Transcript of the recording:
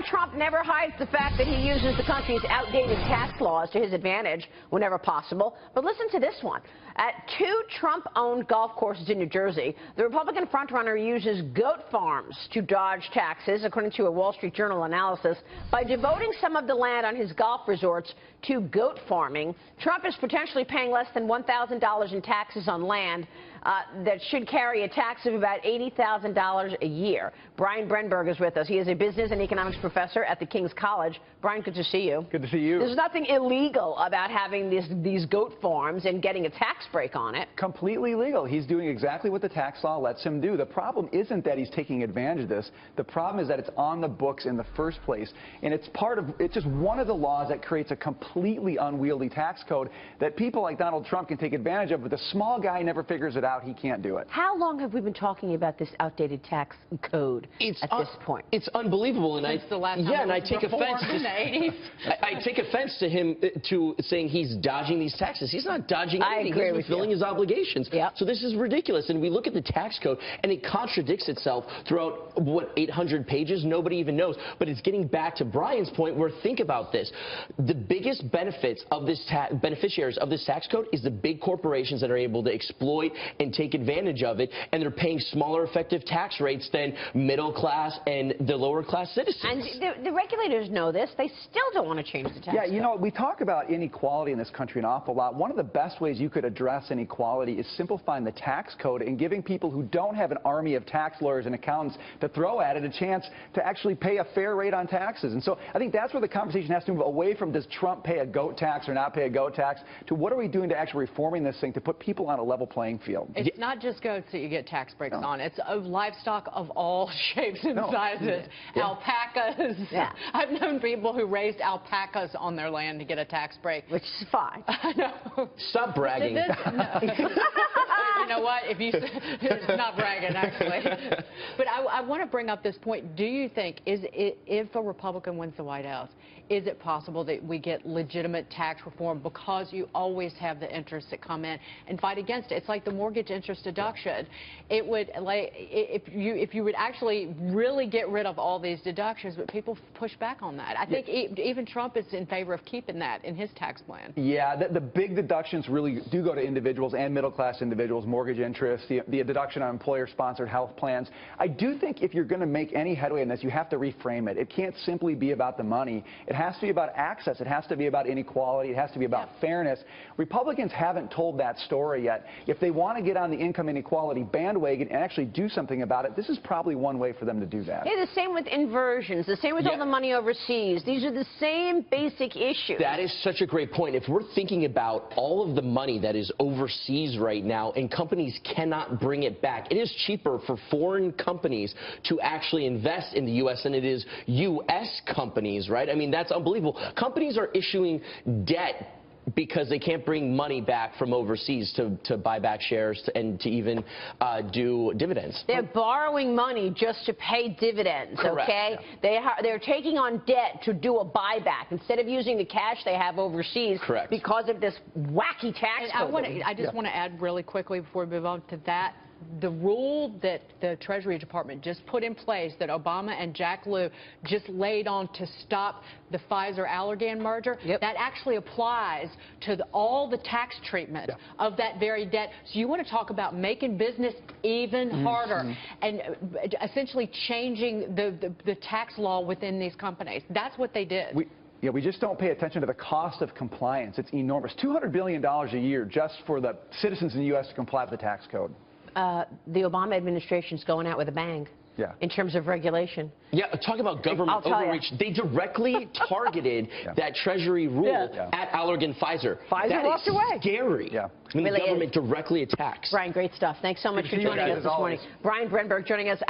Donald Trump never hides the fact that he uses the country's outdated tax laws to his advantage whenever possible. But listen to this one. At 2 Trump-owned golf courses in New Jersey, the Republican frontrunner uses goat farms to dodge taxes, according to a Wall Street Journal analysis. By devoting some of the land on his golf resorts to goat farming, Trump is potentially paying less than $1,000 in taxes on land that should carry a tax of about $80,000 a year. Brian Brenberg is with us. He is a business and economics professor at the King's College. Brian, good to see you. Good to see you. There's nothing illegal about having these goat farms and getting a tax break on it. Completely legal. He's doing exactly what the tax law lets him do. The problem isn't that he's taking advantage of this. The problem is that it's on the books in the first place. And it's just one of the laws that creates a completely unwieldy tax code that people like Donald Trump can take advantage of, but the small guy never figures it out. He can't do it. How long have we been talking about this outdated tax code at this point? It's unbelievable, and Since the last time and I take offense in the 80s. I take offense to him to saying he's dodging these taxes. He's not dodging anything. He's fulfilling his obligations. Yep. So this is ridiculous. And we look at the tax code, and it contradicts itself throughout, what, 800 pages? Nobody even knows. But it's getting back to Brian's point where, think about this. The biggest benefits of this beneficiaries of this tax code is the big corporations that are able to exploit and take advantage of it, and they're paying smaller effective tax rates than middle class and the lower class citizens. And the regulators know this. They still don't want to change the tax code. You know, we talk about inequality in this country an awful lot. One of the best ways you could address inequality is simplifying the tax code and giving people who don't have an army of tax lawyers and accountants to throw at it a chance to actually pay a fair rate on taxes. And so I think that's where the conversation has to move away from, does Trump pay a goat tax or not pay a goat tax, to what are we doing to actually reforming this thing to put people on a level playing field. It's not just goats that you get tax breaks on. It's livestock of all shapes and sizes. Alpacas. I've known people who raised alpacas on their land to get a tax break. Which is fine. I know. Stop bragging. No. You know what? It's not bragging, actually. But I want to bring up this point. Do you think, if a Republican wins the White House, is it possible that we get legitimate tax reform, because you always have the interests that come in and fight against it? It's like the mortgage interest deduction. It would, like, if you would actually really get rid of all these deductions, but people push back on that. I think even Trump is in favor of keeping that in his tax plan. Yeah, the big deductions really do go to individuals and middle-class individuals, mortgage interest, the deduction on employer-sponsored health plans. I do think if you're going to make any headway in this, you have to reframe it. It can't simply be about the money. It has to be about access. It has to be about inequality. It has to be about fairness. Republicans haven't told that story yet. If they want to get on the income inequality bandwagon and actually do something about it, this is probably one way for them to do that. Yeah, the same with inversions, the same with all the money overseas. These are the same basic issues. That is such a great point. If we're thinking about all of the money that is overseas right now and companies cannot bring it back, it is cheaper for foreign companies to actually invest in the U.S. than it is U.S. companies, right? I mean, that's unbelievable. Companies are issuing debt because they can't bring money back from overseas to buy back shares and to even do dividends. They're borrowing money just to pay dividends, okay? They're taking on debt to do a buyback instead of using the cash they have overseas because of this wacky tax code. I just want to add really quickly before we move on to that. The rule that the Treasury Department just put in place that Obama and Jack Lew just laid on to stop the Pfizer-Allergan merger, that actually applies to all the tax treatment of that very debt. So you want to talk about making business even harder and essentially changing the tax law within these companies. That's what they did. We just don't pay attention to the cost of compliance. It's enormous. $200 billion a year just for the citizens in the U.S. to comply with the tax code. The Obama administration's going out with a bang. In terms of regulation. Talk about government overreach. They directly targeted that Treasury rule at Allergan Pfizer. Pfizer walked away. Scary. When the government directly attacks. Brian, great stuff. Thanks so much for joining us this morning. Brian Brenberg joining us.